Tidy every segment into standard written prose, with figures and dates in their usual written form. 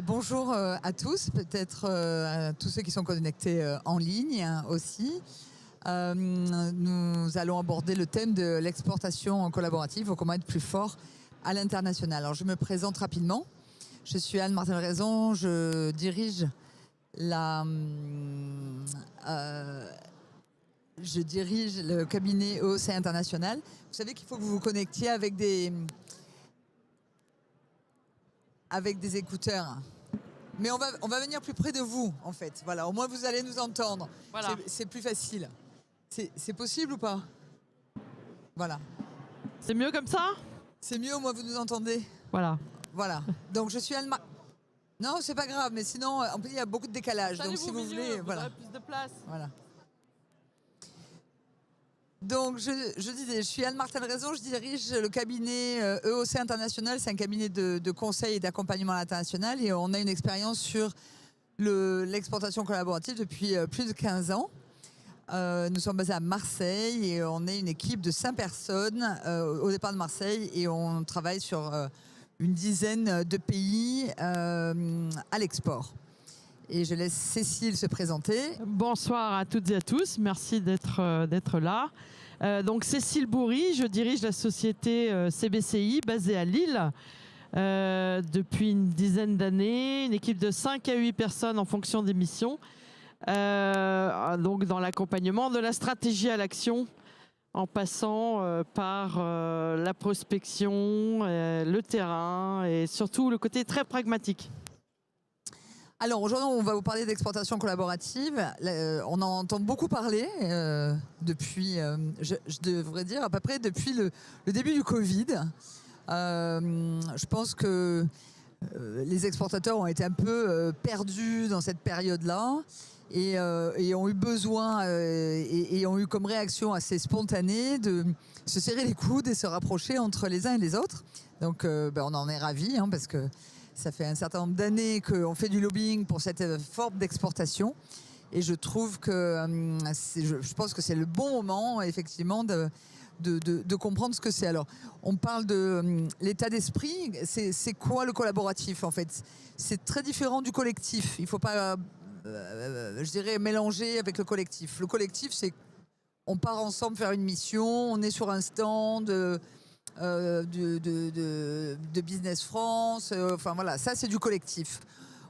Bonjour à tous, peut-être à tous ceux qui sont connectés en ligne aussi. Nous allons aborder le thème de l'exportation collaborative, ou comment être plus fort à l'international. Alors je me présente rapidement. Je suis Anne-Martin Raison, je dirige le cabinet EOC International. Vous savez qu'il faut que vous vous connectiez avec des écouteurs. Mais on va venir plus près de vous, en fait. Voilà, au moins vous allez nous entendre. Voilà. C'est plus facile. C'est possible ou pas? Voilà. C'est mieux comme ça? C'est mieux, au moins vous nous entendez. Voilà. Voilà. Donc je suis Alma. Non, c'est pas grave, mais sinon, il y a beaucoup de décalage. Donc si vous voulez, voilà. Plus de place. Voilà. Donc, je disais, je suis Anne-Martin Raison, je dirige le cabinet EOC International. C'est un cabinet de conseil et d'accompagnement à l'international. Et on a une expérience sur l'exportation collaborative depuis plus de 15 ans. Nous sommes basés à Marseille et on est une équipe de 5 personnes au départ de Marseille. Et on travaille sur une dizaine de pays à l'export. Et je laisse Cécile se présenter. Bonsoir à toutes et à tous, merci d'être là. Donc Cécile Bourry, je dirige la société CBCI basée à Lille depuis une dizaine d'années, une équipe de 5 à 8 personnes en fonction des missions, donc dans l'accompagnement de la stratégie à l'action en passant par la prospection, le terrain et surtout le côté très pragmatique. Alors aujourd'hui, on va vous parler d'exportation collaborative. On en entend beaucoup parler depuis, je devrais dire à peu près depuis le début du Covid. Je pense que les exportateurs ont été un peu perdus dans cette période-là et ont eu besoin et ont eu comme réaction assez spontanée de se serrer les coudes et se rapprocher entre les uns et les autres. Donc on en est ravis parce que ça fait un certain nombre d'années qu'on fait du lobbying pour cette forme d'exportation. Et je trouve que je pense que c'est le bon moment, effectivement, de comprendre ce que c'est. Alors, on parle de l'état d'esprit. C'est quoi le collaboratif, en fait? C'est très différent du collectif. Il ne faut pas, je dirais, mélanger avec le collectif. Le collectif, c'est on part ensemble faire une mission, on est sur un stand de Business France, enfin voilà, ça c'est du collectif.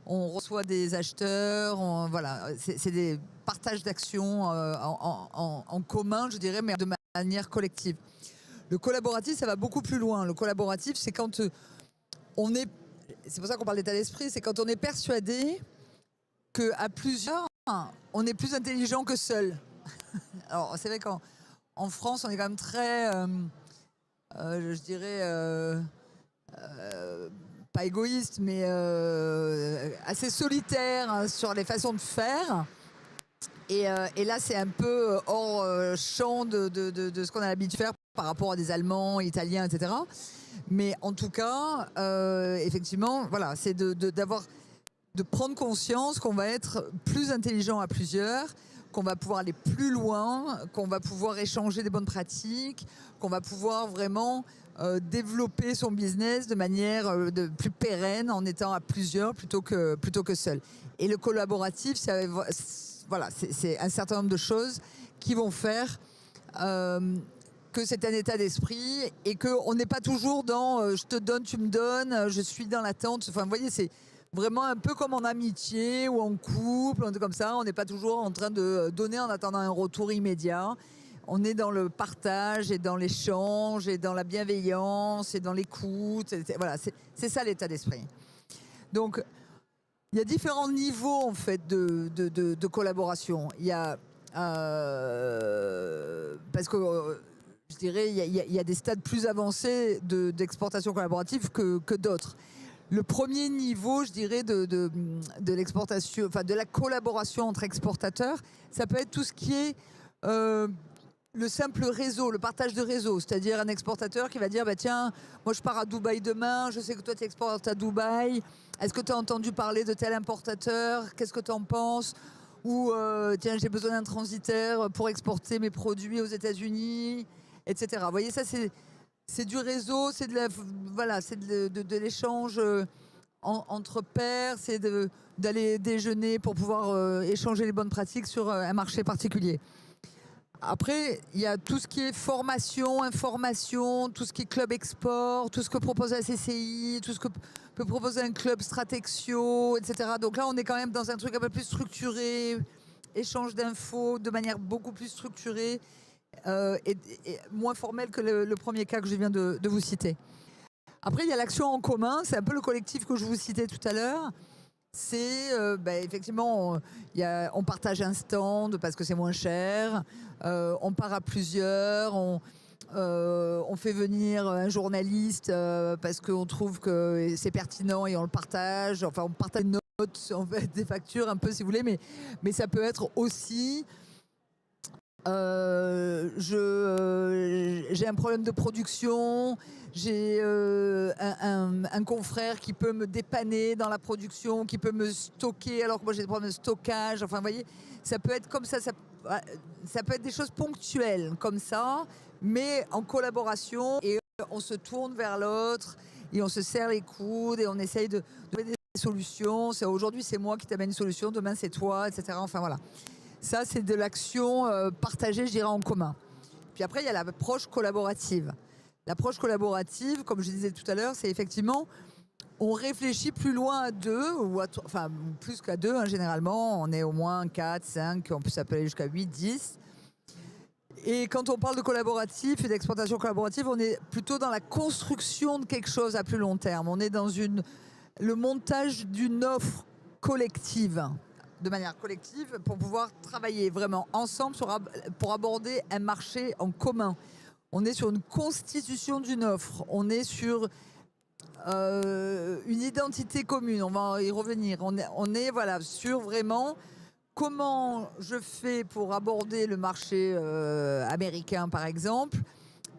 On reçoit des acheteurs, voilà, c'est des partages d'actions en commun, je dirais, mais de manière collective. Le collaboratif, ça va beaucoup plus loin. Le collaboratif, c'est quand on est, c'est pour ça qu'on parle d'état d'esprit, c'est quand on est persuadé qu'à plusieurs, on est plus intelligent que seul. Alors c'est vrai qu'en France, on est quand même très je dirais, pas égoïste, mais assez solitaire sur les façons de faire. Et là, c'est un peu hors champ de ce qu'on a l'habitude de faire par rapport à des Allemands, Italiens, etc. Mais en tout cas, effectivement, voilà, c'est de prendre conscience qu'on va être plus intelligent à plusieurs, qu'on va pouvoir aller plus loin, qu'on va pouvoir échanger des bonnes pratiques, qu'on va pouvoir vraiment développer son business de manière plus pérenne en étant à plusieurs plutôt que seul. Et le collaboratif, voilà, c'est un certain nombre de choses qui vont faire que c'est un état d'esprit et qu'on n'est pas toujours dans je te donne, tu me donnes, je suis dans l'attente. Enfin, vous voyez, c'est vraiment un peu comme en amitié ou en couple, comme ça. On n'est pas toujours en train de donner en attendant un retour immédiat. On est dans le partage et dans l'échange et dans la bienveillance et dans l'écoute. Voilà, c'est ça l'état d'esprit. Donc, il y a différents niveaux en fait de collaboration. Il y a parce que je dirais il y a des stades plus avancés d'exportation collaborative que d'autres. Le premier niveau, je dirais, de l'exportation, enfin de la collaboration entre exportateurs, ça peut être tout ce qui est le simple réseau, le partage de réseau, c'est-à-dire un exportateur qui va dire bah, tiens, moi je pars à Dubaï demain, je sais que toi tu exportes à Dubaï, est-ce que tu as entendu parler de tel importateur, qu'est-ce que tu en penses? Ou tiens, j'ai besoin d'un transitaire pour exporter mes produits aux États-Unis, etc. Vous voyez, ça c'est du réseau, c'est de l'échange entre pairs, c'est d'aller déjeuner pour pouvoir échanger les bonnes pratiques sur un marché particulier. Après, il y a tout ce qui est formation, information, tout ce qui est club export, tout ce que propose la CCI, tout ce que peut proposer un club Stratexio, etc. Donc là, on est quand même dans un truc un peu plus structuré, échange d'infos de manière beaucoup plus structurée et moins formelle que le premier cas que je viens de vous citer. Après, il y a l'action en commun, c'est un peu le collectif que je vous citais tout à l'heure. C'est effectivement, on partage un stand parce que c'est moins cher, on part à plusieurs, on fait venir un journaliste parce qu'on trouve que c'est pertinent et on le partage. Enfin, on partage une note, on fait des factures un peu si vous voulez, mais ça peut être aussi j'ai un problème de production, j'ai un confrère qui peut me dépanner dans la production, qui peut me stocker alors que moi j'ai des problèmes de stockage. Enfin, vous voyez, ça peut être comme ça peut être des choses ponctuelles comme ça, mais en collaboration et on se tourne vers l'autre et on se serre les coudes et on essaye de trouver des solutions. Aujourd'hui, c'est moi qui t'amène une solution, demain c'est toi, etc. Enfin voilà. Ça, c'est de l'action partagée, je dirais, en commun. Puis après, il y a l'approche collaborative. L'approche collaborative, comme je disais tout à l'heure, c'est effectivement, on réfléchit plus loin à deux, enfin plus qu'à deux, hein, généralement. On est au moins 4, 5, on peut s'appeler jusqu'à 8, 10. Et quand on parle de collaboratif et d'exploitation collaborative, on est plutôt dans la construction de quelque chose à plus long terme. On est dans le montage d'une offre collective, de manière collective, pour pouvoir travailler vraiment ensemble pour aborder un marché en commun. On est sur une constitution d'une offre, on est sur une identité commune, on va y revenir. On est voilà, sur vraiment comment je fais pour aborder le marché américain, par exemple,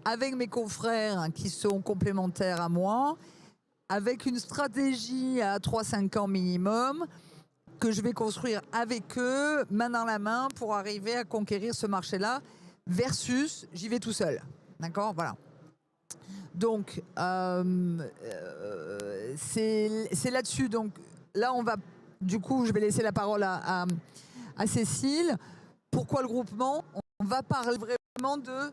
avec mes confrères qui sont complémentaires à moi, avec une stratégie à 3-5 ans minimum, que je vais construire avec eux, main dans la main, pour arriver à conquérir ce marché-là, versus j'y vais tout seul. D'accord ? Voilà. Donc, c'est là-dessus. Donc, là, du coup, je vais laisser la parole à Cécile. Pourquoi le groupement ? On va parler vraiment de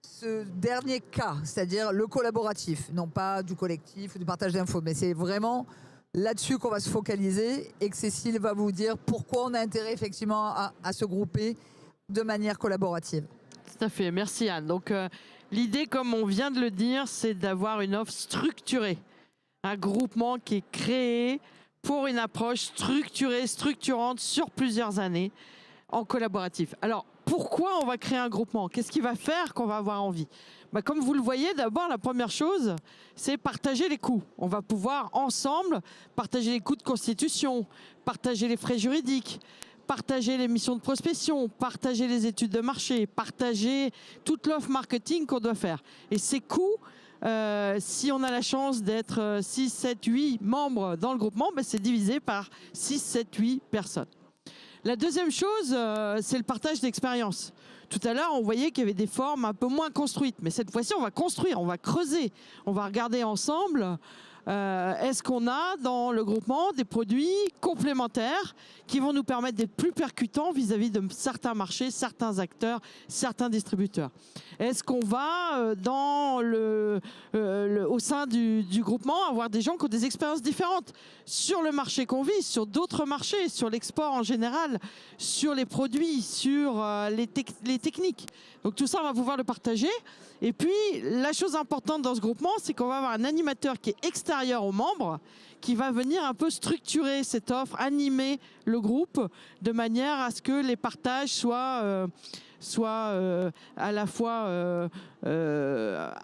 ce dernier cas, c'est-à-dire le collaboratif, non pas du collectif ou du partage d'infos, mais c'est vraiment là-dessus qu'on va se focaliser et que Cécile va vous dire pourquoi on a intérêt effectivement à se grouper de manière collaborative. Tout à fait, merci Anne. Donc l'idée, comme on vient de le dire, c'est d'avoir une offre structurée. Un groupement qui est créé pour une approche structurée, structurante sur plusieurs années en collaboratif. Alors pourquoi on va créer un groupement ? Qu'est-ce qui va faire qu'on va avoir envie ? Comme vous le voyez, d'abord, la première chose, c'est partager les coûts. On va pouvoir ensemble partager les coûts de constitution, partager les frais juridiques, partager les missions de prospection, partager les études de marché, partager toute l'offre marketing qu'on doit faire. Et ces coûts, si on a la chance d'être 6, 7, 8 membres dans le groupement, c'est divisé par 6, 7, 8 personnes. La deuxième chose, c'est le partage d'expérience. Tout à l'heure, on voyait qu'il y avait des formes un peu moins construites. Mais cette fois-ci, on va construire, on va creuser. On va regarder ensemble, est-ce qu'on a dans le groupement des produits complémentaires qui vont nous permettre d'être plus percutants vis-à-vis de certains marchés, certains acteurs, certains distributeurs. Est-ce qu'on va au sein du groupement avoir des gens qui ont des expériences différentes sur le marché qu'on vise, sur d'autres marchés, sur l'export en général, sur les produits, sur les techniques. Donc tout ça, on va pouvoir le partager. Et puis, la chose importante dans ce groupement, c'est qu'on va avoir un animateur qui est extérieur aux membres, qui va venir un peu structurer cette offre, animer le groupe de manière à ce que les partages soient à la fois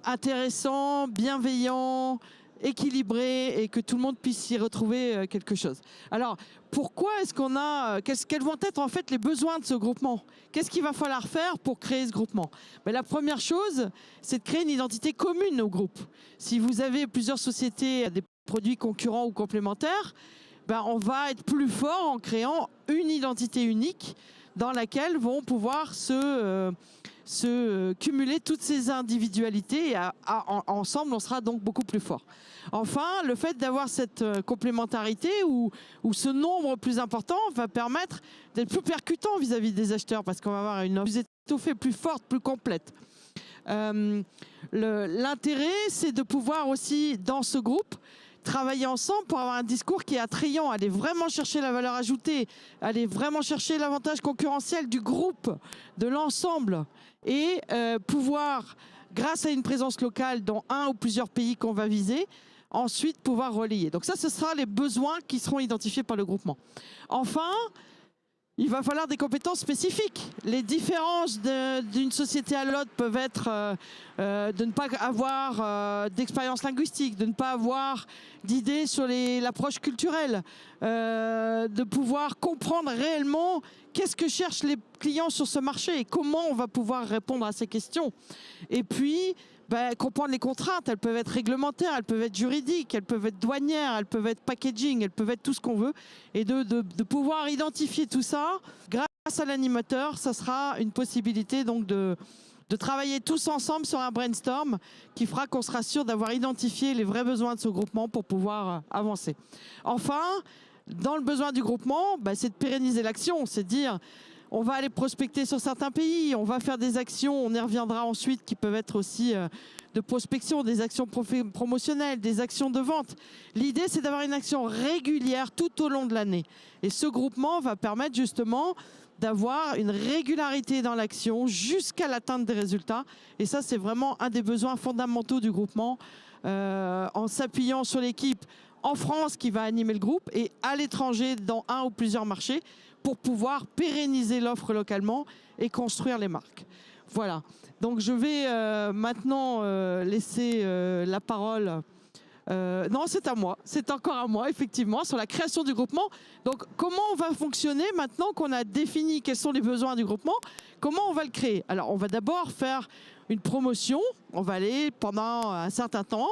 intéressants, bienveillants, équilibrés et que tout le monde puisse y retrouver quelque chose. Alors, pourquoi est-ce qu'on a... Quels vont être en fait les besoins de ce groupement ? Qu'est-ce qu'il va falloir faire pour créer ce groupement ? La première chose, c'est de créer une identité commune au groupe. Si vous avez plusieurs sociétés, des produits concurrents ou complémentaires, on va être plus fort en créant une identité unique dans laquelle vont pouvoir se cumuler toutes ces individualités et ensemble, on sera donc beaucoup plus fort. Enfin, le fait d'avoir cette complémentarité ou ce nombre plus important va permettre d'être plus percutant vis-à-vis des acheteurs parce qu'on va avoir une offre plus étoffée, plus forte, plus complète. L'intérêt, c'est de pouvoir aussi, dans ce groupe, travailler ensemble pour avoir un discours qui est attrayant, aller vraiment chercher la valeur ajoutée, aller vraiment chercher l'avantage concurrentiel du groupe, de l'ensemble, et pouvoir, grâce à une présence locale dans un ou plusieurs pays qu'on va viser, ensuite pouvoir relayer. Donc ça, ce sera les besoins qui seront identifiés par le groupement. Enfin, il va falloir des compétences spécifiques. Les différences d'une société à l'autre peuvent être de ne pas avoir d'expérience linguistique, de ne pas avoir d'idées sur l'approche culturelle, de pouvoir comprendre réellement qu'est-ce que cherchent les clients sur ce marché et comment on va pouvoir répondre à ces questions. Et puis, comprendre les contraintes, elles peuvent être réglementaires, elles peuvent être juridiques, elles peuvent être douanières, elles peuvent être packaging, elles peuvent être tout ce qu'on veut. Et de pouvoir identifier tout ça, grâce à l'animateur, ça sera une possibilité donc de travailler tous ensemble sur un brainstorm qui fera qu'on sera sûr d'avoir identifié les vrais besoins de ce groupement pour pouvoir avancer. Enfin, dans le besoin du groupement, c'est de pérenniser l'action, c'est de dire on va aller prospecter sur certains pays, on va faire des actions, on y reviendra ensuite, qui peuvent être aussi de prospection, des actions promotionnelles, des actions de vente. L'idée, c'est d'avoir une action régulière tout au long de l'année. Et ce groupement va permettre justement d'avoir une régularité dans l'action jusqu'à l'atteinte des résultats. Et ça, c'est vraiment un des besoins fondamentaux du groupement, en s'appuyant sur l'équipe en France qui va animer le groupe et à l'étranger dans un ou plusieurs marchés, pour pouvoir pérenniser l'offre localement et construire les marques. Voilà. Donc je vais maintenant laisser la parole. Non, c'est à moi. C'est encore à moi, effectivement, sur la création du groupement. Donc comment on va fonctionner maintenant qu'on a défini quels sont les besoins du groupement? Comment on va le créer? Alors on va d'abord faire une promotion. On va aller pendant un certain temps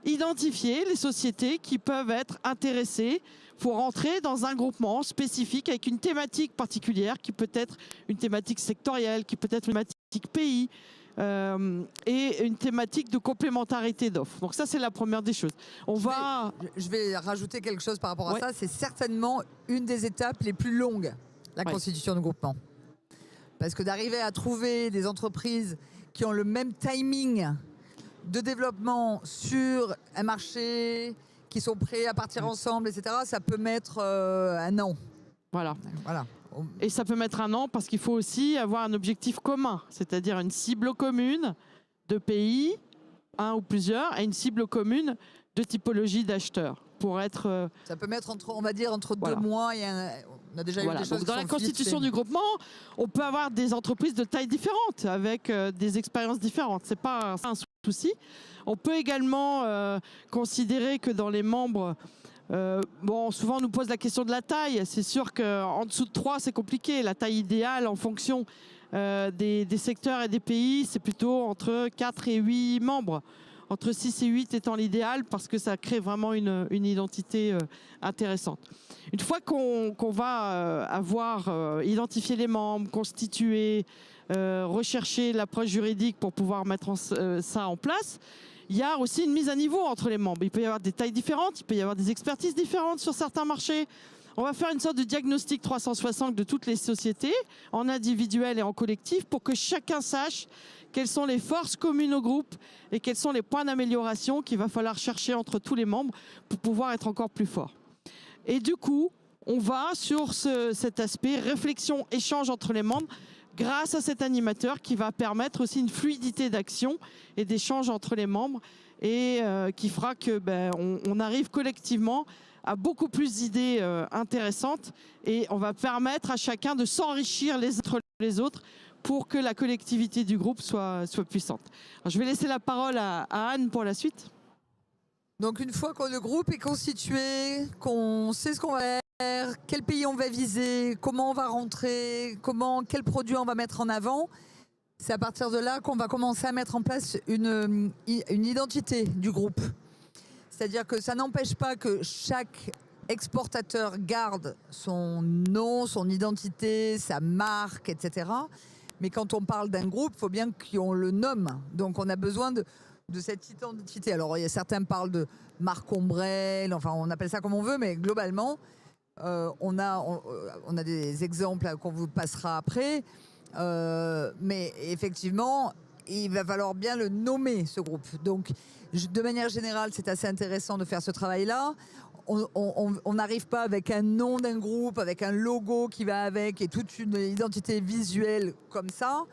identifier les sociétés qui peuvent être intéressées pour entrer dans un groupement spécifique avec une thématique particulière qui peut être une thématique sectorielle, qui peut être une thématique pays et une thématique de complémentarité d'offres. Donc ça, c'est la première des choses. Je vais rajouter quelque chose par rapport à ça. C'est certainement une des étapes les plus longues, la constitution du groupement. Parce que d'arriver à trouver des entreprises qui ont le même timing de développement sur un marché, qui sont prêts à partir ensemble, etc., ça peut mettre un an. Voilà. Et ça peut mettre un an parce qu'il faut aussi avoir un objectif commun, c'est-à-dire une cible commune de pays, un ou plusieurs, et une cible commune de typologie d'acheteurs. Pour être, ça peut mettre entre 2 mois et on a déjà eu des choses. Donc dans la constitution du groupement, on peut avoir des entreprises de tailles différentes avec des expériences différentes. C'est pas un souci. On peut également considérer que dans les membres, souvent on nous pose la question de la taille. C'est sûr qu'en dessous de 3, c'est compliqué. La taille idéale en fonction des secteurs et des pays, c'est plutôt entre 4 et 8 membres. Entre 6 et 8 étant l'idéal parce que ça crée vraiment une identité intéressante. Une fois qu'on va avoir identifié les membres, constitué, recherché l'approche juridique pour pouvoir mettre ça en place, il y a aussi une mise à niveau entre les membres. Il peut y avoir des tailles différentes, il peut y avoir des expertises différentes sur certains marchés. On va faire une sorte de diagnostic 360 de toutes les sociétés, en individuel et en collectif, pour que chacun sache quelles sont les forces communes au groupe et quels sont les points d'amélioration qu'il va falloir chercher entre tous les membres pour pouvoir être encore plus fort. Et du coup, on va sur cet aspect réflexion, échange entre les membres grâce à cet animateur qui va permettre aussi une fluidité d'action et d'échange entre les membres et qui fera que on arrive collectivement à beaucoup plus d'idées intéressantes et on va permettre à chacun de s'enrichir les uns entre les autres pour que la collectivité du groupe soit puissante. Alors, je vais laisser la parole à Anne pour la suite. Donc une fois que le groupe est constitué, qu'on sait ce qu'on va faire, quel pays on va viser, comment on va rentrer, quels produits on va mettre en avant, c'est à partir de là qu'on va commencer à mettre en place une identité du groupe. C'est-à-dire que ça n'empêche pas que chaque exportateur garde son nom, son identité, sa marque, etc. Mais quand on parle d'un groupe, il faut bien qu'on le nomme. Donc on a besoin de cette identité. Alors certains parlent de marque ombrelle, enfin on appelle ça comme on veut, mais globalement, on a des exemples qu'on vous passera après. Mais effectivement, il va falloir bien le nommer, ce groupe. Donc, de manière générale, c'est assez intéressant de faire ce travail-là. On n'arrive pas avec un nom d'un groupe, avec un logo qui va avec et toute une identité visuelle comme ça.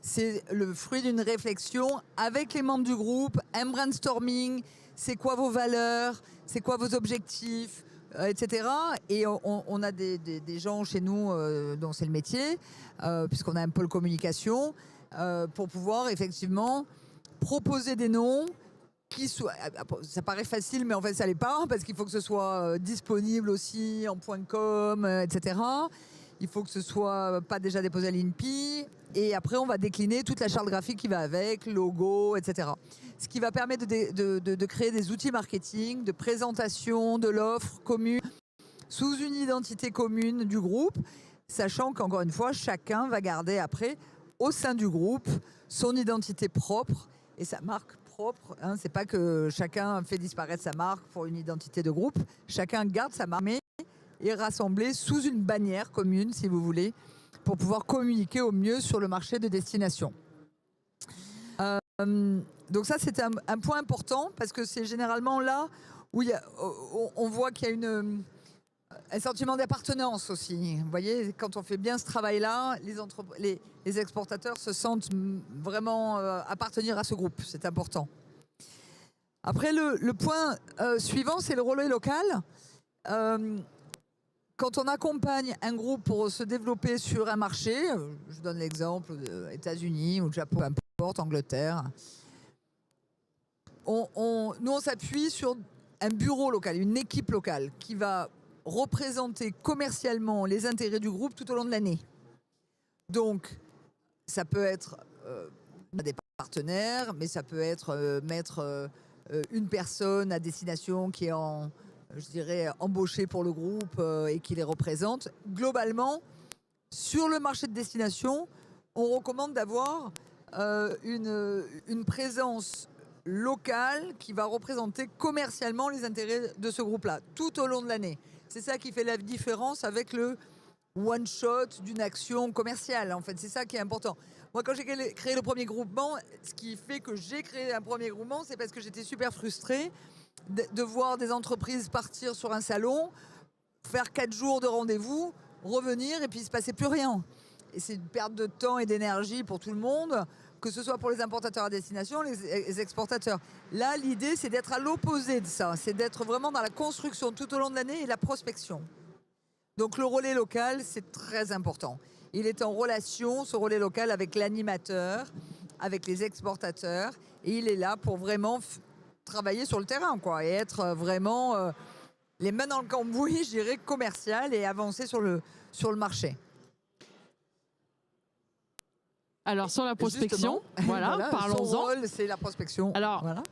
C'est le fruit d'une réflexion avec les membres du groupe, un brainstorming, c'est quoi vos valeurs, c'est quoi vos objectifs, etc. Et on a des gens chez nous dont c'est le métier, puisqu'on a un pôle communication, pour pouvoir effectivement proposer des noms qui soient... Ça paraît facile, mais en fait ça l'est pas, parce qu'il faut que ce soit disponible aussi en .com, etc. Il faut que ce soit pas déjà déposé à l'INPI. Et après, on va décliner toute la charte graphique qui va avec, logo, etc. Ce qui va permettre de créer des outils marketing, de présentation de l'offre commune, sous une identité commune du groupe, sachant qu'encore une fois, chacun va garder après, au sein du groupe, son identité propre et sa marque propre. Hein. C'est pas que chacun fait disparaître sa marque pour une identité de groupe. Chacun garde sa marque, mais est rassemblé sous une bannière commune, si vous voulez, pour pouvoir communiquer au mieux sur le marché de destination. Donc ça, c'est un point important, parce que c'est généralement là où on voit qu'il y a un sentiment d'appartenance aussi. Vous voyez, quand on fait bien ce travail-là, les exportateurs se sentent vraiment appartenir à ce groupe. C'est important. Après, le point suivant, c'est le relais local. Quand on accompagne un groupe pour se développer sur un marché, je donne l'exemple des États-Unis ou du Japon, peu importe, Angleterre, nous on s'appuie sur un bureau local, une équipe locale qui va représenter commercialement les intérêts du groupe tout au long de l'année. Donc, ça peut être des partenaires, mais ça peut être mettre une personne à destination qui est je dirais, embauchés pour le groupe et qui les représentent. Globalement, sur le marché de destination, on recommande d'avoir une présence locale qui va représenter commercialement les intérêts de ce groupe-là, tout au long de l'année. C'est ça qui fait la différence avec le one-shot d'une action commerciale. En fait, c'est ça qui est important. Moi, quand j'ai créé le premier groupement, ce qui fait que j'ai créé un premier groupement, c'est parce que j'étais super frustrée de voir des entreprises partir sur un salon, faire 4 jours de rendez-vous, revenir et puis il ne se passait plus rien. Et c'est une perte de temps et d'énergie pour tout le monde, que ce soit pour les importateurs à destination, les exportateurs. Là, l'idée, c'est d'être à l'opposé de ça. C'est d'être vraiment dans la construction tout au long de l'année et la prospection. Donc le relais local, c'est très important. Il est en relation, ce relais local, avec l'animateur, avec les exportateurs, et il est là pour vraiment travailler sur le terrain, quoi, et être vraiment les mains dans le cambouis, je dirais, commercial, et avancer sur le marché. Alors sur la prospection, voilà, parlons-en. Son rôle, c'est la prospection. Alors, voilà.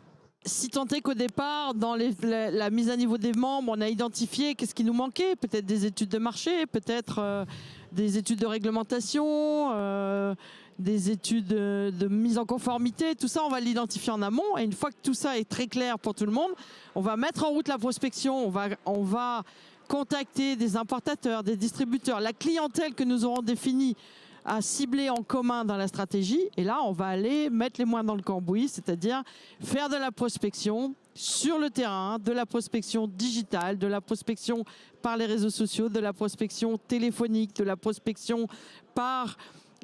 Si tant est qu'au départ, dans la mise à niveau des membres, on a identifié qu'est-ce qui nous manquait, peut-être des études de marché, peut-être des études de réglementation, des études de mise en conformité, tout ça on va l'identifier en amont, et une fois que tout ça est très clair pour tout le monde, on va mettre en route la prospection, on va contacter des importateurs, des distributeurs, la clientèle que nous aurons définie à cibler en commun dans la stratégie, et là on va aller mettre les mains dans le cambouis, c'est-à-dire faire de la prospection sur le terrain, de la prospection digitale, de la prospection par les réseaux sociaux, de la prospection téléphonique, de la prospection par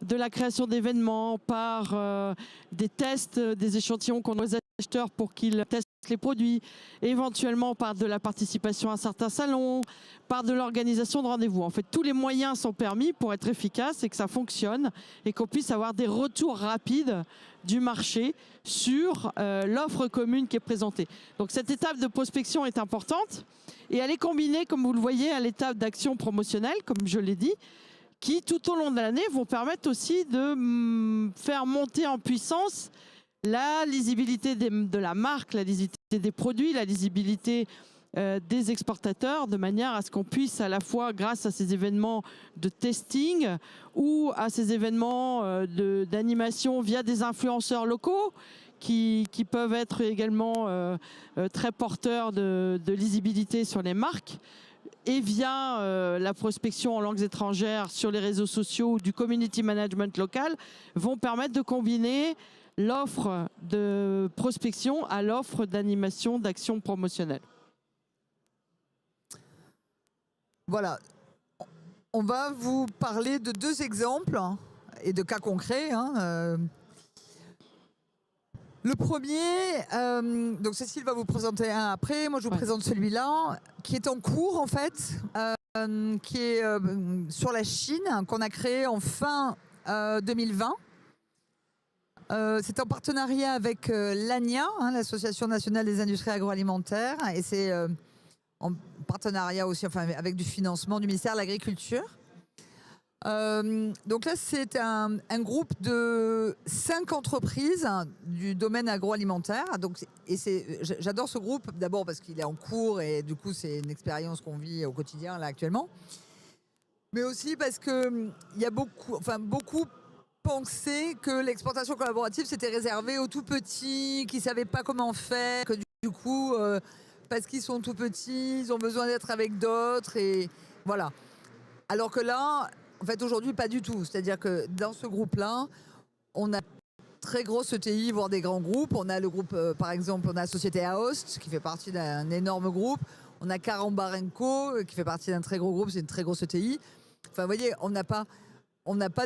de la création d'événements, par des tests, des échantillons qu'on donne aux acheteurs pour qu'ils testent les produits, éventuellement par de la participation à certains salons, par de l'organisation de rendez-vous. En fait, tous les moyens sont permis pour être efficace et que ça fonctionne et qu'on puisse avoir des retours rapides du marché sur l'offre commune qui est présentée. Donc cette étape de prospection est importante et elle est combinée, comme vous le voyez, à l'étape d'action promotionnelle, comme je l'ai dit, qui tout au long de l'année vont permettre aussi de faire monter en puissance la lisibilité de la marque, la lisibilité des produits, la lisibilité des exportateurs de manière à ce qu'on puisse à la fois, grâce à ces événements de testing ou à ces événements d'animation via des influenceurs locaux qui peuvent être également très porteurs de lisibilité sur les marques, et via la prospection en langues étrangères sur les réseaux sociaux ou du community management local, vont permettre de combiner l'offre de prospection à l'offre d'animation, d'action promotionnelle. Voilà. On va vous parler de 2 exemples et de cas concrets. Le premier, donc Cécile va vous présenter un après, moi je vous présente celui-là, qui est en cours en fait, qui est sur la Chine, qu'on a créé en fin 2020. C'est en partenariat avec l'ANIA, l'Association nationale des industries agroalimentaires, et c'est en partenariat aussi avec du financement du ministère de l'Agriculture. Donc là, c'est un groupe de 5 entreprises du domaine agroalimentaire. J'adore ce groupe, d'abord parce qu'il est en cours et du coup, c'est une expérience qu'on vit au quotidien là actuellement. Mais aussi parce qu'il y a beaucoup pensaient que l'exportation collaborative, c'était réservé aux tout petits qui ne savaient pas comment faire, que du coup, parce qu'ils sont tout petits, ils ont besoin d'être avec d'autres, et voilà. Alors que là, en fait, aujourd'hui, pas du tout. C'est-à-dire que dans ce groupe-là, on a très grosses ETI, voire des grands groupes. On a le groupe, par exemple, on a la société Aost, qui fait partie d'un énorme groupe. On a Carambar&Co, qui fait partie d'un très gros groupe, c'est une très grosse ETI. Enfin, vous voyez, on n'a pas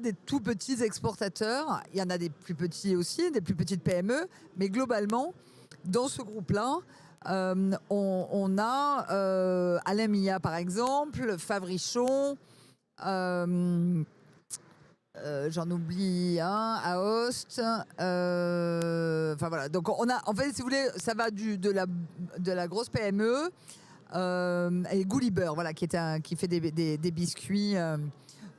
des tout petits exportateurs. Il y en a des plus petits aussi, des plus petites PME. Mais globalement, dans ce groupe-là, on a Alain Millat, par exemple, Favrichon, j'en oublie un, Aost. Enfin voilà. Donc on a, en fait, si vous voulez, ça va de la grosse PME et Gulliver, voilà, qui fait des biscuits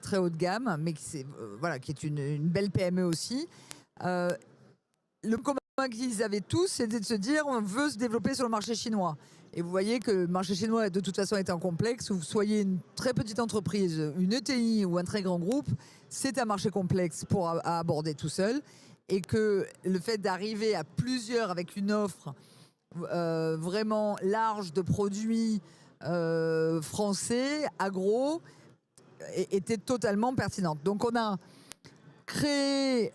très haut de gamme, mais qui est une belle PME aussi. Le commun qu'ils avaient tous, c'était de se dire on veut se développer sur le marché chinois. Et vous voyez que le marché chinois, de toute façon, est un complexe. Où vous soyez une très petite entreprise, une ETI ou un très grand groupe, c'est un marché complexe à aborder tout seul. Et que le fait d'arriver à plusieurs avec une offre vraiment large de produits français, agro, était totalement pertinente. Donc on a créé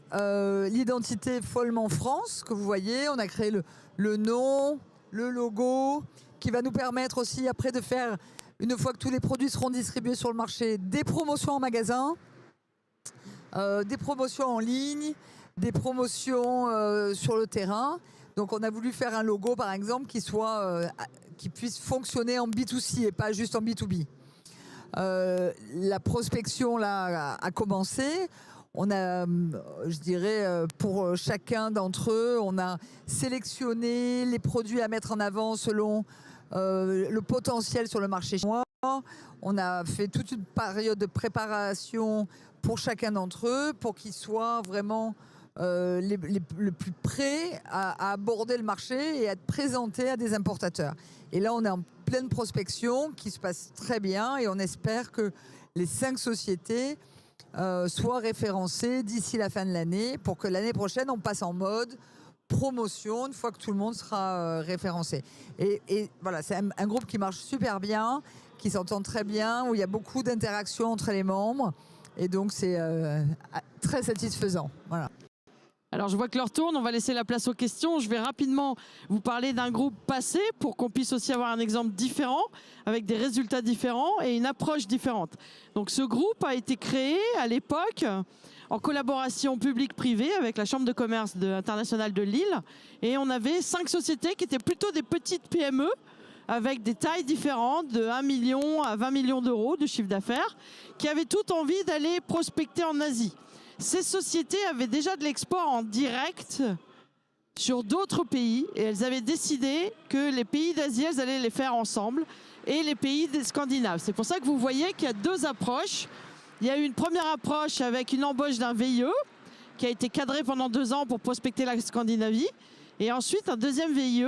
l'identité Follement France, que vous voyez. On a créé le nom, le logo, qui va nous permettre aussi après de faire, une fois que tous les produits seront distribués sur le marché, des promotions en magasin, des promotions en ligne, des promotions sur le terrain. Donc on a voulu faire un logo, par exemple, qui puisse fonctionner en B2C et pas juste en B2B. La prospection là a commencé. On a, je dirais, pour chacun d'entre eux, on a sélectionné les produits à mettre en avant selon le potentiel sur le marché chinois. On a fait toute une période de préparation pour chacun d'entre eux pour qu'ils soient vraiment le plus prêts à aborder le marché et à être présentés à des importateurs. Et là, on est en pleine prospection qui se passe très bien et on espère que les 5 sociétés soient référencées d'ici la fin de l'année pour que l'année prochaine, on passe en mode promotion une fois que tout le monde sera référencé. Et voilà, c'est un groupe qui marche super bien, qui s'entend très bien, où il y a beaucoup d'interactions entre les membres. Et donc, c'est très satisfaisant. Voilà. Alors, je vois que l'heure tourne, on va laisser la place aux questions. Je vais rapidement vous parler d'un groupe passé pour qu'on puisse aussi avoir un exemple différent, avec des résultats différents et une approche différente. Donc, ce groupe a été créé à l'époque en collaboration publique-privée avec la Chambre de commerce internationale de Lille. Et on avait 5 sociétés qui étaient plutôt des petites PME, avec des tailles différentes, de 1 million à 20 millions d'euros de chiffre d'affaires, qui avaient toutes envie d'aller prospecter en Asie. Ces sociétés avaient déjà de l'export en direct sur d'autres pays et elles avaient décidé que les pays d'Asie, elles allaient les faire ensemble et les pays des Scandinaves. C'est pour ça que vous voyez qu'il y a 2 approches. Il y a eu une première approche avec une embauche d'un VIE qui a été cadré pendant 2 ans pour prospecter la Scandinavie et ensuite un deuxième VIE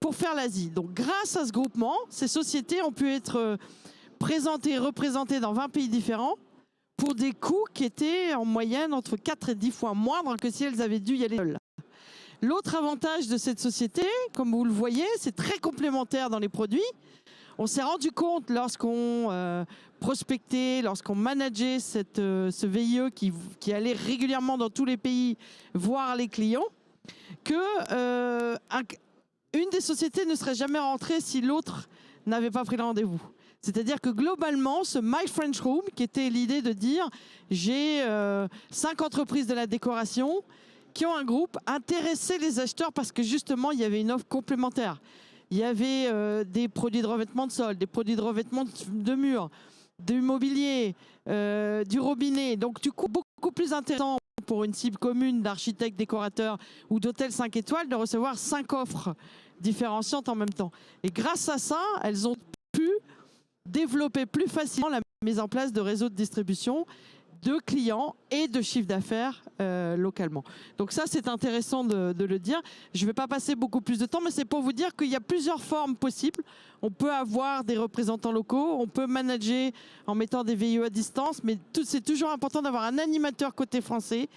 pour faire l'Asie. Donc grâce à ce groupement, ces sociétés ont pu être présentées, représentées dans 20 pays différents pour des coûts qui étaient en moyenne entre 4 et 10 fois moindres que si elles avaient dû y aller seules. L'autre avantage de cette société, comme vous le voyez, c'est très complémentaire dans les produits. On s'est rendu compte lorsqu'on prospectait, lorsqu'on manageait ce VIE qui allait régulièrement dans tous les pays voir les clients, que une des sociétés ne serait jamais rentrée si l'autre n'avait pas pris le rendez-vous. C'est-à-dire que globalement, ce My French Room, qui était l'idée de dire j'ai 5 entreprises de la décoration qui ont un groupe, intéressait les acheteurs parce que justement, il y avait une offre complémentaire. Il y avait des produits de revêtement de sol, des produits de revêtement de mur, du mobilier, du robinet. Donc du coup, beaucoup plus intéressant pour une cible commune d'architectes, décorateurs ou d'hôtels 5 étoiles de recevoir 5 offres différenciantes en même temps. Et grâce à ça, elles ont pu développer plus facilement la mise en place de réseaux de distribution, de clients et de chiffre d'affaires localement. Donc ça, c'est intéressant de le dire. Je ne vais pas passer beaucoup plus de temps, mais c'est pour vous dire qu'il y a plusieurs formes possibles. On peut avoir des représentants locaux, on peut manager en mettant des VIE à distance, mais c'est toujours important d'avoir un animateur côté français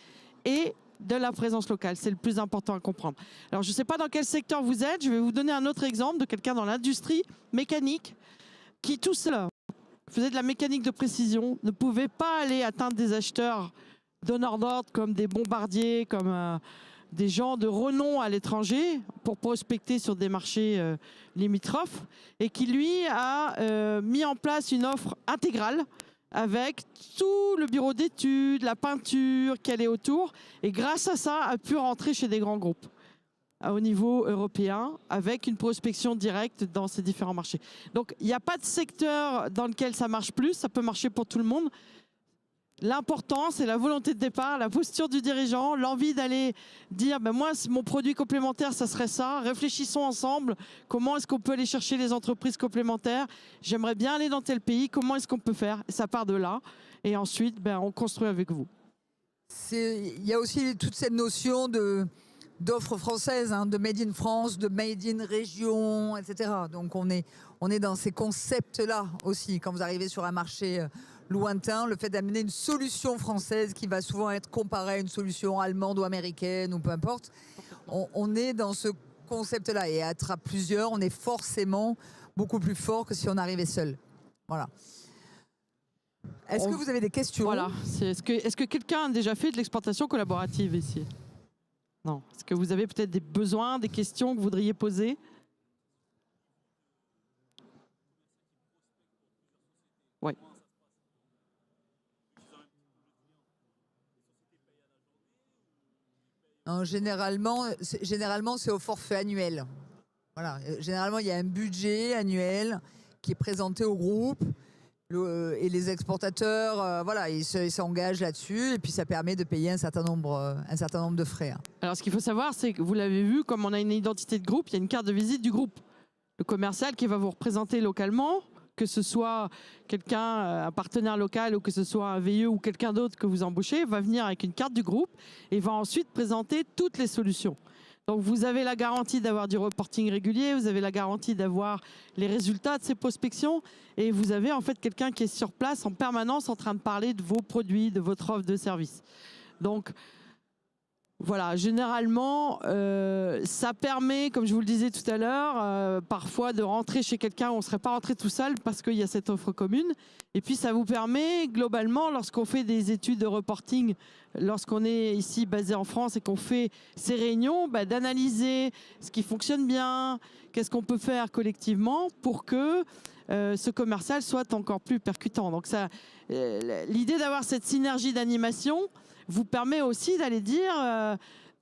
et de la présence locale. C'est le plus important à comprendre. Alors, je ne sais pas dans quel secteur vous êtes. Je vais vous donner un autre exemple de quelqu'un dans l'industrie mécanique qui, tout seul, faisait de la mécanique de précision, ne pouvait pas aller atteindre des acheteurs donneurs d'ordre comme des bombardiers, comme des gens de renom à l'étranger pour prospecter sur des marchés limitrophes, et qui lui a mis en place une offre intégrale avec tout le bureau d'études, la peinture qui allait autour, et grâce à ça a pu rentrer chez des grands groupes au niveau européen avec une prospection directe dans ces différents marchés. Donc il n'y a pas de secteur dans lequel ça marche plus, ça peut marcher pour tout le monde. L'important, c'est la volonté de départ, la posture du dirigeant, l'envie d'aller dire ben moi, mon produit complémentaire, ça serait ça. Réfléchissons ensemble. Comment est-ce qu'on peut aller chercher les entreprises complémentaires? J'aimerais bien aller dans tel pays. Comment est-ce qu'on peut faire? Et ça part de là. Et ensuite, ben, on construit avec vous. Il y a aussi toute cette notion d'offres françaises, hein, de made in France, de made in région, etc. Donc on est dans ces concepts-là aussi. Quand vous arrivez sur un marché lointain, le fait d'amener une solution française qui va souvent être comparée à une solution allemande ou américaine ou peu importe, on est dans ce concept-là. Et être à plusieurs, on est forcément beaucoup plus fort que si on arrivait seul. Voilà. Est-ce que vous avez des questions? Voilà. Est-ce que quelqu'un a déjà fait de l'exportation collaborative ici? Non. Est-ce que vous avez peut-être des besoins, des questions que vous voudriez poser? Oui. Généralement, c'est au forfait annuel. Voilà. Généralement, il y a un budget annuel qui est présenté au groupe. Et les exportateurs, voilà, ils s'engagent là-dessus, et puis ça permet de payer un certain nombre de frais. Alors, ce qu'il faut savoir, c'est que vous l'avez vu, comme on a une identité de groupe, il y a une carte de visite du groupe. Le commercial qui va vous représenter localement, que ce soit quelqu'un, un partenaire local, ou que ce soit un VIE ou quelqu'un d'autre que vous embauchez, va venir avec une carte du groupe et va ensuite présenter toutes les solutions. Donc, vous avez la garantie d'avoir du reporting régulier, vous avez la garantie d'avoir les résultats de ces prospections, et vous avez en fait quelqu'un qui est sur place en permanence en train de parler de vos produits, de votre offre de service. Donc, voilà, généralement, ça permet, comme je vous le disais tout à l'heure, parfois de rentrer chez quelqu'un où on ne serait pas rentré tout seul parce qu'il y a cette offre commune. Et puis, ça vous permet, globalement, lorsqu'on fait des études de reporting, lorsqu'on est ici basé en France et qu'on fait ces réunions, bah, d'analyser ce qui fonctionne bien, qu'est-ce qu'on peut faire collectivement pour que ce commercial soit encore plus percutant. Donc, l'idée d'avoir cette synergie d'animation vous permet aussi d'aller dire,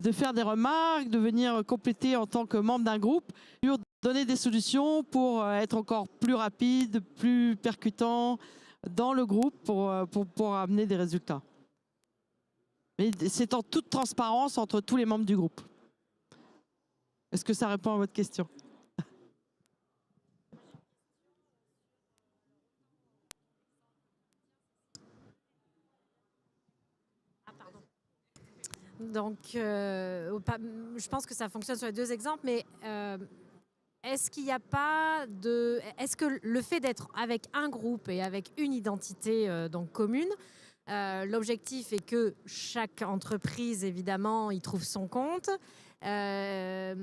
de faire des remarques, de venir compléter en tant que membre d'un groupe, donner des solutions pour être encore plus rapide, plus percutant dans le groupe pour amener des résultats. Mais c'est en toute transparence entre tous les membres du groupe. Est-ce que ça répond à votre question ? Donc, je pense que ça fonctionne sur les deux exemples, mais est-ce qu'il n'y a pas de... Est-ce que le fait d'être avec un groupe et avec une identité donc commune, l'objectif est que chaque entreprise, évidemment, y trouve son compte. Est-ce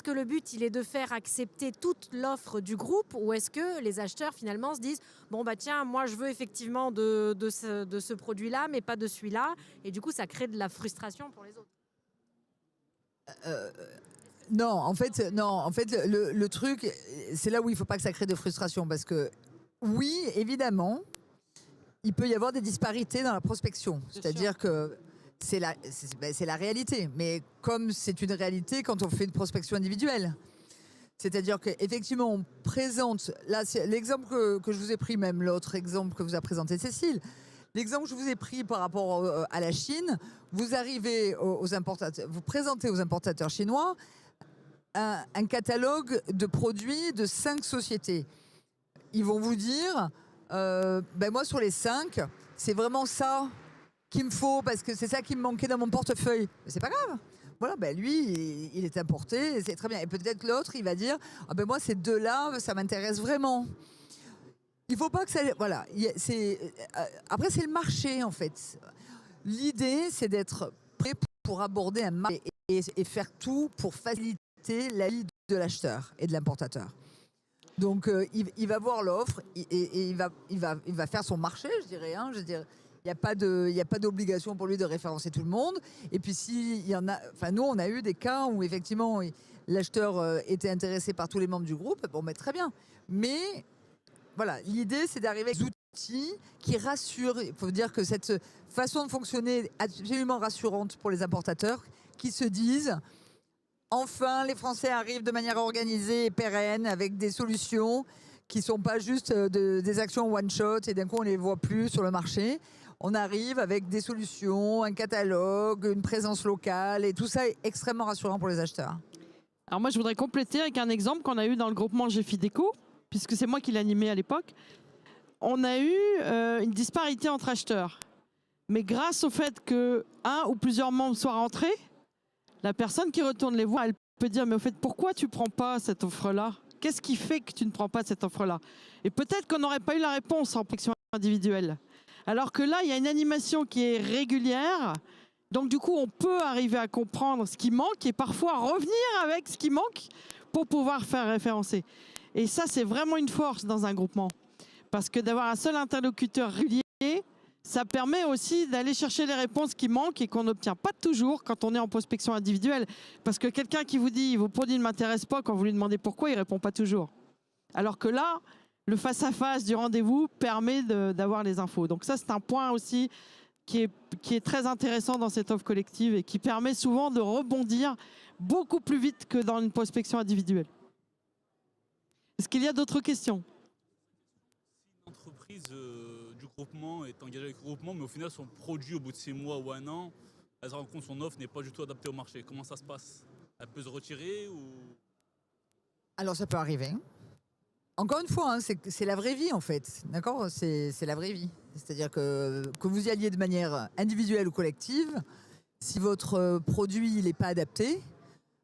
que le but, il est de faire accepter toute l'offre du groupe ou est-ce que les acheteurs, finalement, se disent « Bon, bah tiens, moi, je veux effectivement de ce produit-là, mais pas de celui-là. » Et du coup, ça crée de la frustration pour les autres. Non, en fait, le truc, c'est là où il ne faut pas que ça crée de frustration. Parce que, oui, évidemment, il peut y avoir des disparités dans la prospection. C'est-à-dire que c'est la réalité. Mais comme c'est une réalité quand on fait une prospection individuelle. C'est-à-dire qu'effectivement, on présente... Là, c'est l'exemple que je vous ai pris, même l'autre exemple que vous a présenté Cécile. L'exemple que je vous ai pris par rapport à la Chine, vous arrivez aux importateurs, vous présentez aux importateurs chinois un catalogue de produits de 5 sociétés. Ils vont vous dire, ben moi sur les 5, c'est vraiment ça qu'il me faut parce que c'est ça qui me manquait dans mon portefeuille. Mais c'est pas grave. Voilà, ben lui, il est importé, c'est très bien. Et peut-être l'autre, il va dire, ah ben moi ces deux-là, ça m'intéresse vraiment. Il faut pas que ça... Voilà. Après, c'est le marché, en fait. L'idée, c'est d'être prêt pour aborder un marché et faire tout pour faciliter la vie de l'acheteur et de l'importateur. Donc, il va voir l'offre et il va faire son marché, je dirais. Hein, il n'y a pas d'obligation pour lui de référencer tout le monde. Et puis, s'il y en a... Enfin, nous, on a eu des cas où, effectivement, l'acheteur était intéressé par tous les membres du groupe. Bon, mais très bien. Mais... Voilà, l'idée, c'est d'arriver avec des outils qui rassurent. Il faut dire que cette façon de fonctionner est absolument rassurante pour les importateurs qui se disent enfin, les Français arrivent de manière organisée et pérenne avec des solutions qui ne sont pas juste des actions one-shot et d'un coup, on ne les voit plus sur le marché. On arrive avec des solutions, un catalogue, une présence locale et tout ça est extrêmement rassurant pour les acheteurs. Alors moi, je voudrais compléter avec un exemple qu'on a eu dans le groupement GFIDECO, puisque c'est moi qui l'animais à l'époque. On a eu une disparité entre acheteurs. Mais grâce au fait que un ou plusieurs membres soient rentrés, la personne qui retourne les voir, elle peut dire, mais au fait, pourquoi tu ne prends pas cette offre-là? Qu'est-ce qui fait que tu ne prends pas cette offre-là? Et peut-être qu'on n'aurait pas eu la réponse en prospection individuelle. Alors que là, il y a une animation qui est régulière. Donc du coup, on peut arriver à comprendre ce qui manque et parfois revenir avec ce qui manque pour pouvoir faire référencer. Et ça, c'est vraiment une force dans un groupement. Parce que d'avoir un seul interlocuteur régulier, ça permet aussi d'aller chercher les réponses qui manquent et qu'on n'obtient pas toujours quand on est en prospection individuelle. Parce que quelqu'un qui vous dit « vos produits ne m'intéressent pas », quand vous lui demandez pourquoi, il ne répond pas toujours. Alors que là, le face-à-face du rendez-vous permet d'avoir les infos. Donc ça, c'est un point aussi qui est très intéressant dans cette offre collective et qui permet souvent de rebondir beaucoup plus vite que dans une prospection individuelle. Est-ce qu'il y a d'autres questions? Si une entreprise du groupement est engagée avec le groupement, mais au final son produit au bout de 6 mois ou 1 an, elle se rend compte que son offre n'est pas du tout adaptée au marché. Comment ça se passe? Elle peut se retirer ou... Alors ça peut arriver. Encore une fois, hein, c'est la vraie vie en fait. D'accord? C'est la vraie vie. C'est-à-dire que vous y alliez de manière individuelle ou collective, si votre produit n'est pas adapté,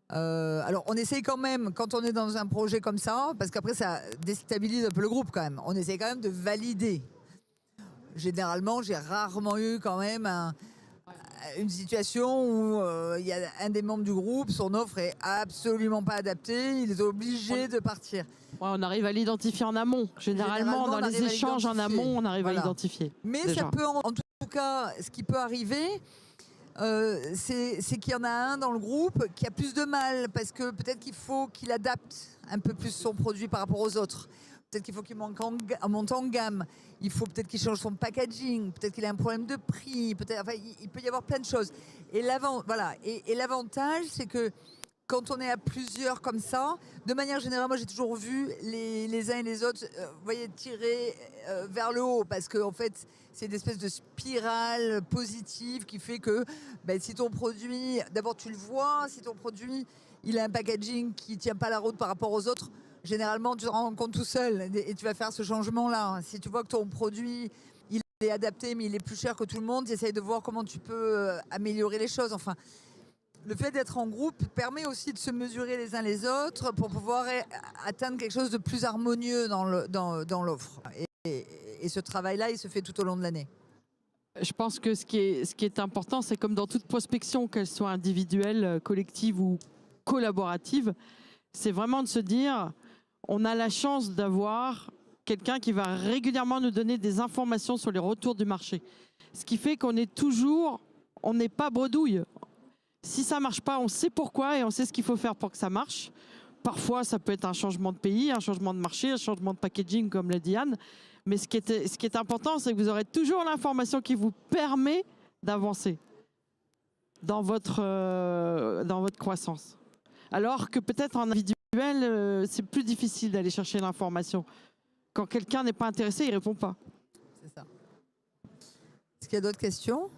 alors on essaye quand même, quand on est dans un projet comme ça, parce qu'après ça déstabilise un peu le groupe quand même, on essaye quand même de valider. Généralement, j'ai rarement eu quand même une situation où il y a un des membres du groupe, son offre est absolument pas adaptée, il est obligé de partir. Ouais, on arrive à l'identifier en amont. Généralement dans les échanges en amont, on arrive à l'identifier. Mais déjà, ça peut, en tout cas, ce qui peut arriver, c'est qu'il y en a un dans le groupe qui a plus de mal parce que peut-être qu'il faut qu'il adapte un peu plus son produit par rapport aux autres. Peut-être qu'il faut qu'il monte en gamme. Il faut peut-être qu'il change son packaging. Peut-être qu'il a un problème de prix. Enfin, il peut y avoir plein de choses. Et l'avantage, c'est que quand on est à plusieurs comme ça, de manière générale, moi j'ai toujours vu les uns et les autres tirer vers le haut parce qu'en fait, c'est une espèce de spirale positive qui fait que si ton produit, d'abord tu le vois, si ton produit il a un packaging qui ne tient pas la route par rapport aux autres, généralement tu te rends compte tout seul et tu vas faire ce changement-là. Si tu vois que ton produit il est adapté mais il est plus cher que tout le monde, tu essayes de voir comment tu peux améliorer les choses. Enfin, le fait d'être en groupe permet aussi de se mesurer les uns les autres pour pouvoir atteindre quelque chose de plus harmonieux dans l'offre. Et ce travail-là, il se fait tout au long de l'année. Je pense que ce qui est important, c'est comme dans toute prospection, qu'elle soit individuelle, collective ou collaborative, c'est vraiment de se dire, on a la chance d'avoir quelqu'un qui va régulièrement nous donner des informations sur les retours du marché. Ce qui fait qu'on n'est pas bredouille. Si ça ne marche pas, on sait pourquoi et on sait ce qu'il faut faire pour que ça marche. Parfois, ça peut être un changement de pays, un changement de marché, un changement de packaging, comme l'a dit Anne. Mais ce qui est important, c'est que vous aurez toujours l'information qui vous permet d'avancer dans votre croissance. Alors que peut-être en individuel, c'est plus difficile d'aller chercher l'information. Quand quelqu'un n'est pas intéressé, il ne répond pas. C'est ça. Est-ce qu'il y a d'autres questions ?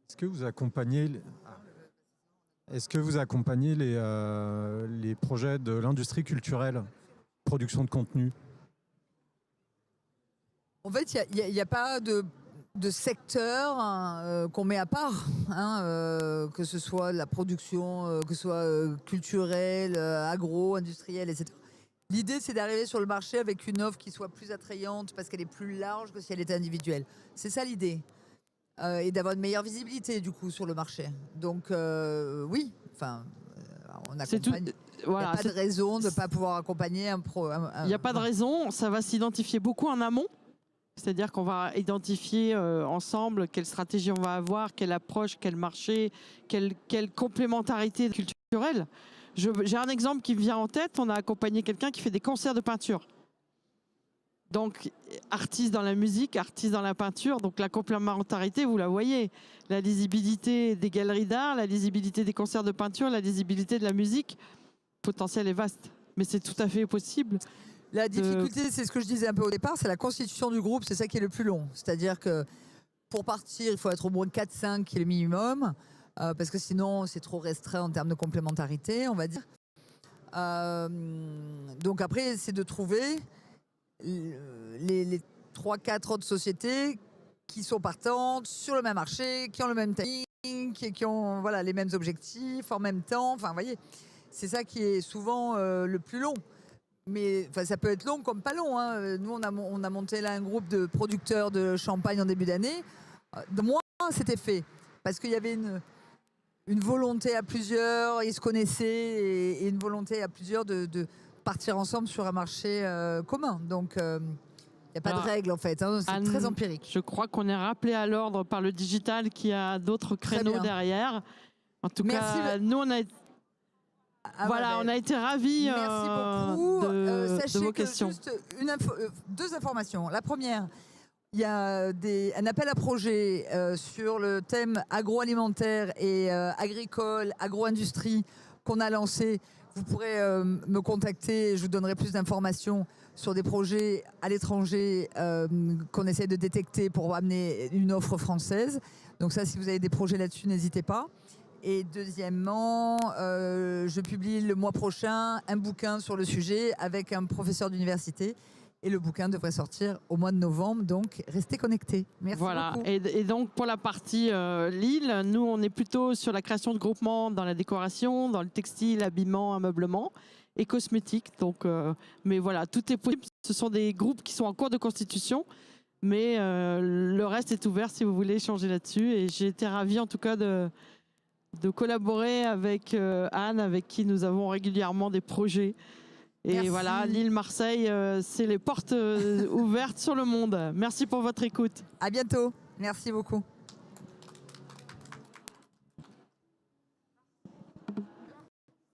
Est-ce que vous accompagnez les projets de l'industrie culturelle, production de contenu ? En fait, il n'y a pas de secteur qu'on met à part, que ce soit la production, que ce soit culturelle, agro, industrielle, etc. L'idée, c'est d'arriver sur le marché avec une offre qui soit plus attrayante parce qu'elle est plus large que si elle était individuelle. C'est ça l'idée. Et d'avoir une meilleure visibilité, du coup, sur le marché. Donc, oui, on accompagne. Il n'y a pas de raison de ne pas pouvoir accompagner un pro. Il n'y a pas de raison, ça va s'identifier beaucoup en amont. C'est-à-dire qu'on va identifier ensemble quelle stratégie on va avoir, quelle approche, quel marché, quelle complémentarité culturelle. J'ai un exemple qui me vient en tête. On a accompagné quelqu'un qui fait des concerts de peinture. Donc, artiste dans la musique, artiste dans la peinture. Donc, la complémentarité, vous la voyez. La lisibilité des galeries d'art, la lisibilité des concerts de peinture, la lisibilité de la musique. Le potentiel est vaste. Mais c'est tout à fait possible. La difficulté, c'est ce que je disais un peu au départ, c'est la constitution du groupe. C'est ça qui est le plus long. C'est-à-dire que pour partir, il faut être au moins 4-5 qui est le minimum. Parce que sinon, c'est trop restreint en termes de complémentarité, on va dire. Donc après, c'est de trouver les 3-4 autres sociétés qui sont partantes sur le même marché, qui ont le même timing, qui ont les mêmes objectifs en même temps. Enfin, vous voyez, c'est ça qui est souvent le plus long. Mais ça peut être long comme pas long. Nous, on a monté là un groupe de producteurs de champagne en début d'année. De moins, c'était fait. Parce qu'il y avait une volonté à plusieurs, ils se connaissaient, et une volonté à plusieurs de partir ensemble sur un marché commun. Donc, il n'y a pas de règle en fait. C'est Anne, très empirique. Je crois qu'on est rappelé à l'ordre par le digital qui a d'autres créneaux derrière. En tout cas, nous, on a été... on a été ravis de vos questions. Juste deux informations. La première, il y a un appel à projet sur le thème agroalimentaire et agricole, agro-industrie qu'on a lancé. Vous pourrez me contacter et je vous donnerai plus d'informations sur des projets à l'étranger qu'on essaie de détecter pour amener une offre française. Donc ça, si vous avez des projets là-dessus, n'hésitez pas. Et deuxièmement, je publie le mois prochain un bouquin sur le sujet avec un professeur d'université. Et le bouquin devrait sortir au mois de novembre, donc restez connectés. Merci beaucoup. Et donc pour la partie Lille, nous on est plutôt sur la création de groupements dans la décoration, dans le textile, habillement, ameublement et cosmétique. Donc, mais voilà, tout est possible. Ce sont des groupes qui sont en cours de constitution, mais le reste est ouvert si vous voulez échanger là-dessus. Et j'ai été ravie en tout cas de collaborer avec Anne, avec qui nous avons régulièrement des projets. Et merci. Voilà, Lille-Marseille, c'est les portes ouvertes sur le monde. Merci pour votre écoute. À bientôt. Merci beaucoup.